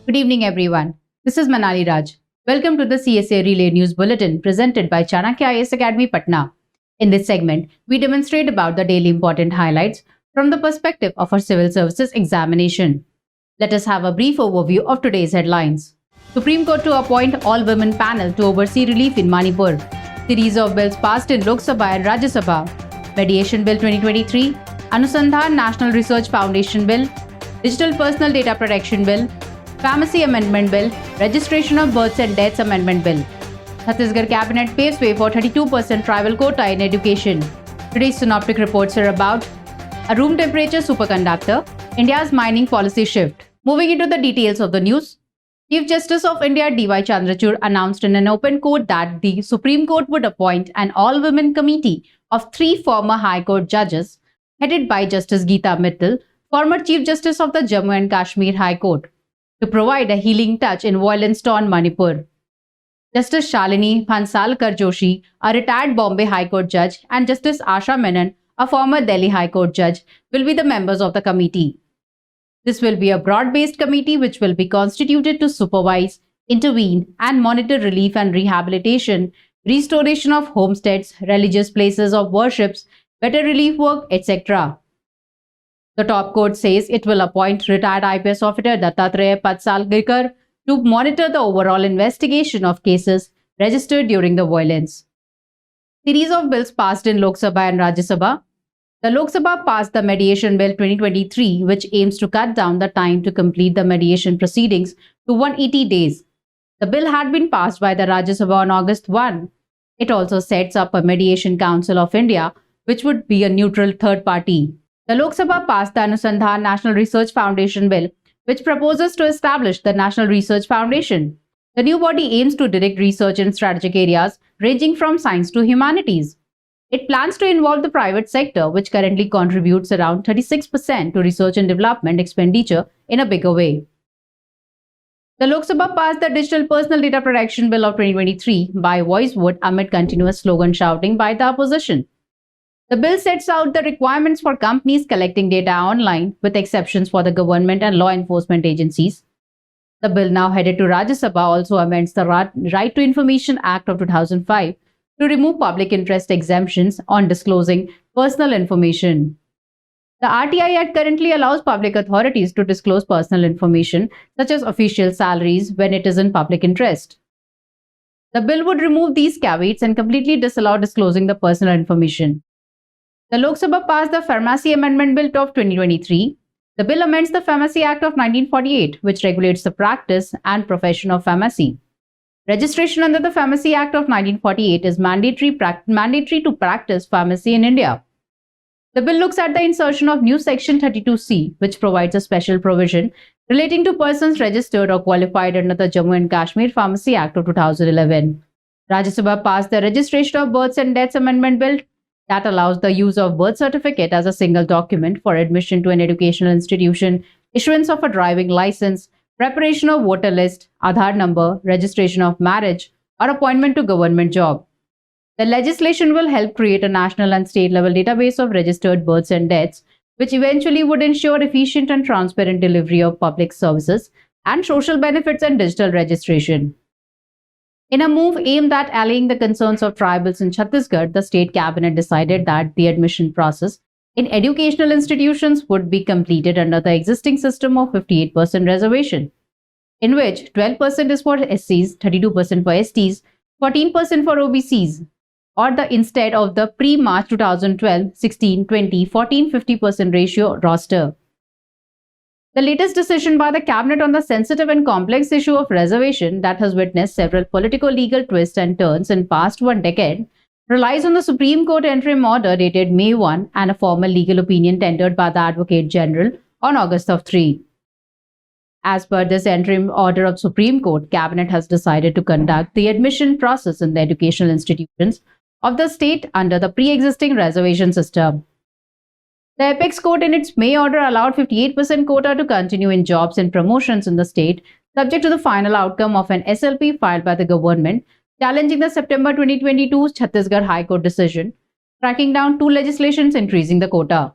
Good evening, everyone. This is Manali Raj. Welcome to the CSA Relay News Bulletin presented by Chanakya IAS Academy, Patna. In this segment, we demonstrate about the daily important highlights from the perspective of our civil services examination. Let us have a brief overview of today's headlines. Supreme Court to appoint all-women panel to oversee relief in Manipur. Series of bills passed in Lok Sabha and Rajya Sabha. Mediation Bill 2023, Anusandhan National Research Foundation Bill, Digital Personal Data Protection Bill, Pharmacy Amendment Bill, Registration of Births and Deaths Amendment Bill. Chhattisgarh Cabinet paves way for 32% tribal quota in education. Today's synoptic reports are about a room temperature superconductor, India's mining policy shift. Moving into the details of the news, Chief Justice of India D.Y. Chandrachud announced in an open court that the Supreme Court would appoint an all-women committee of 3 former High Court judges, headed by Justice Geeta Mittal, former Chief Justice of the Jammu and Kashmir High Court, to provide a healing touch in violence-torn Manipur. Justice Shalini Phansalkar Joshi, a retired Bombay High Court judge, and Justice Asha Menon, a former Delhi High Court judge, will be the members of the committee. This will be a broad-based committee which will be constituted to supervise, intervene, and monitor relief and rehabilitation, restoration of homesteads, religious places of worships, better relief work, etc. The top court says it will appoint retired IPS officer Dattatreya Patsalgirkar to monitor the overall investigation of cases registered during the violence. Series of bills passed in Lok Sabha and Rajya Sabha. The Lok Sabha passed the Mediation Bill 2023, which aims to cut down the time to complete the mediation proceedings to 180 days. The bill had been passed by the Rajya Sabha on August 1. It also sets up a Mediation Council of India, which would be a neutral third party. The Lok Sabha passed the Anusandhan National Research Foundation Bill, which proposes to establish the National Research Foundation. The new body aims to direct research in strategic areas ranging from science to humanities. It plans to involve the private sector, which currently contributes around 36% to research and development expenditure, in a bigger way. The Lok Sabha passed the Digital Personal Data Protection Bill of 2023 by voice vote amid continuous slogan shouting by the opposition. The bill sets out the requirements for companies collecting data online, with exceptions for the government and law enforcement agencies. The bill, now headed to Rajya Sabha, also amends the Right to Information Act of 2005 to remove public interest exemptions on disclosing personal information. The RTI Act currently allows public authorities to disclose personal information, such as official salaries, when it is in public interest. The bill would remove these caveats and completely disallow disclosing the personal information. The Lok Sabha passed the Pharmacy Amendment Bill of 2023. The bill amends the Pharmacy Act of 1948, which regulates the practice and profession of pharmacy. Registration under the Pharmacy Act of 1948 is mandatory to practice pharmacy in India. The bill looks at the insertion of new Section 32C, which provides a special provision relating to persons registered or qualified under the Jammu and Kashmir Pharmacy Act of 2011. Rajya Sabha passed the Registration of Births and Deaths Amendment Bill that allows the use of birth certificate as a single document for admission to an educational institution, issuance of a driving license, preparation of voter list, Aadhaar number, registration of marriage, or appointment to government job. The legislation will help create a national and state-level database of registered births and deaths, which eventually would ensure efficient and transparent delivery of public services and social benefits and digital registration. In a move aimed at allaying the concerns of tribals in Chhattisgarh, the state cabinet decided that the admission process in educational institutions would be completed under the existing system of 58% reservation, in which 12% is for SCs, 32% for STs, 14% for OBCs, or instead of the pre-March 2012 16, 20, 14, 50% ratio roster. The latest decision by the cabinet on the sensitive and complex issue of reservation that has witnessed several political-legal twists and turns in past 1 decade relies on the Supreme Court interim order dated May 1 and a formal legal opinion tendered by the Advocate General on August 3. As per this interim order of Supreme Court, Cabinet has decided to conduct the admission process in the educational institutions of the state under the pre-existing reservation system. The Apex Court in its May order allowed 58% quota to continue in jobs and promotions in the state, subject to the final outcome of an SLP filed by the government challenging the September 2022 Chhattisgarh High Court decision, tracking down 2 legislations increasing the quota.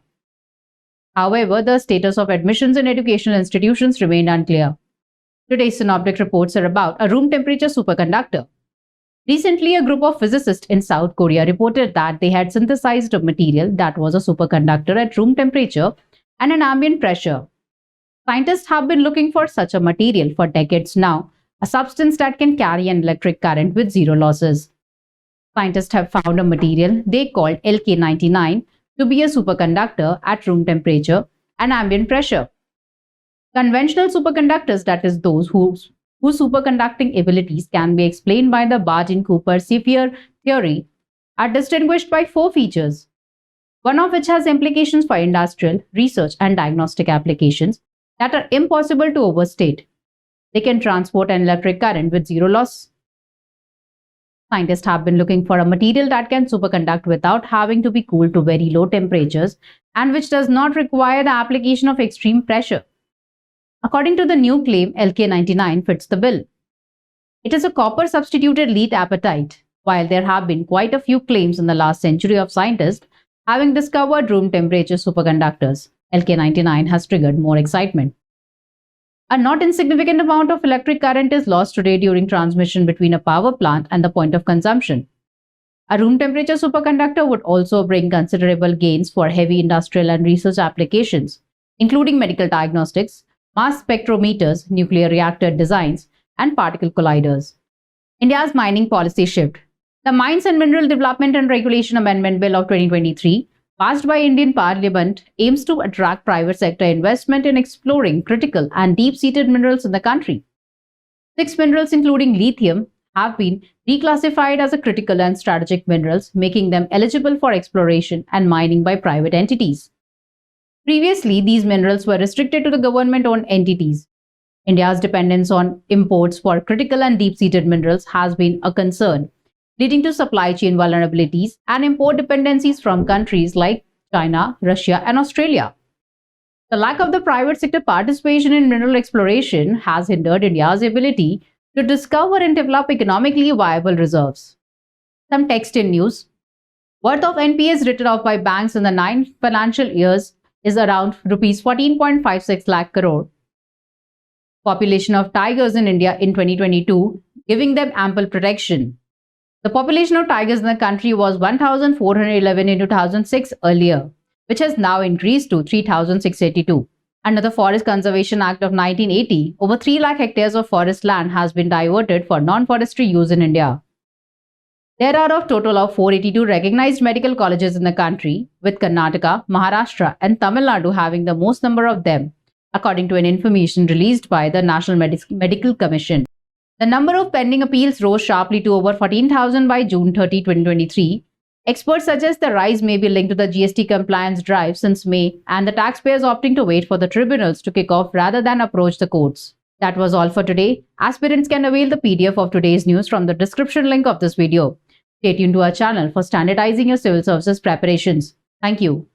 However, the status of admissions in educational institutions remained unclear. Today's synoptic reports are about a room temperature superconductor. Recently, a group of physicists in South Korea reported that they had synthesized a material that was a superconductor at room temperature and an ambient pressure. Scientists have been looking for such a material for decades now, a substance that can carry an electric current with zero losses. Scientists have found a material they called LK99 to be a superconductor at room temperature and ambient pressure. Conventional superconductors, that is those whose superconducting abilities can be explained by the Bardeen-Cooper-Sepher theory, are distinguished by four features, one of which has implications for industrial, research, and diagnostic applications that are impossible to overstate. They can transport an electric current with zero loss. Scientists have been looking for a material that can superconduct without having to be cooled to very low temperatures and which does not require the application of extreme pressure. According to the new claim, LK99 fits the bill. It is a copper-substituted lead apatite. While there have been quite a few claims in the last century of scientists having discovered room temperature superconductors, LK99 has triggered more excitement. A not insignificant amount of electric current is lost today during transmission between a power plant and the point of consumption. A room temperature superconductor would also bring considerable gains for heavy industrial and research applications, including medical diagnostics, mass spectrometers, nuclear reactor designs, and particle colliders. India's mining policy shift. The Mines and Mineral Development and Regulation Amendment Bill of 2023, passed by Indian Parliament, aims to attract private sector investment in exploring critical and deep-seated minerals in the country. 6 minerals, including lithium, have been reclassified as a critical and strategic minerals, making them eligible for exploration and mining by private entities. Previously, these minerals were restricted to the government-owned entities. India's dependence on imports for critical and deep-seated minerals has been a concern, leading to supply chain vulnerabilities and import dependencies from countries like China, Russia, and Australia. The lack of the private sector participation in mineral exploration has hindered India's ability to discover and develop economically viable reserves. Some text in news. Worth of NPAs written off by banks in the 9 financial years is around Rs 14.56 lakh crore. Population of tigers in India in 2022, giving them ample protection. The population of tigers in the country was 1,411 in 2006 earlier, which has now increased to 3,682. Under the Forest Conservation Act of 1980, over 3 lakh hectares of forest land has been diverted for non-forestry use in India. There are a total of 482 recognized medical colleges in the country, with Karnataka, Maharashtra, and Tamil Nadu having the most number of them, according to an information released by the National Medical Commission. The number of pending appeals rose sharply to over 14,000 by June 30, 2023. Experts suggest the rise may be linked to the GST compliance drive since May and the taxpayers opting to wait for the tribunals to kick off rather than approach the courts. That was all for today. Aspirants can avail the PDF of today's news from the description link of this video. Stay tuned to our channel for standardizing your civil services preparations. Thank you.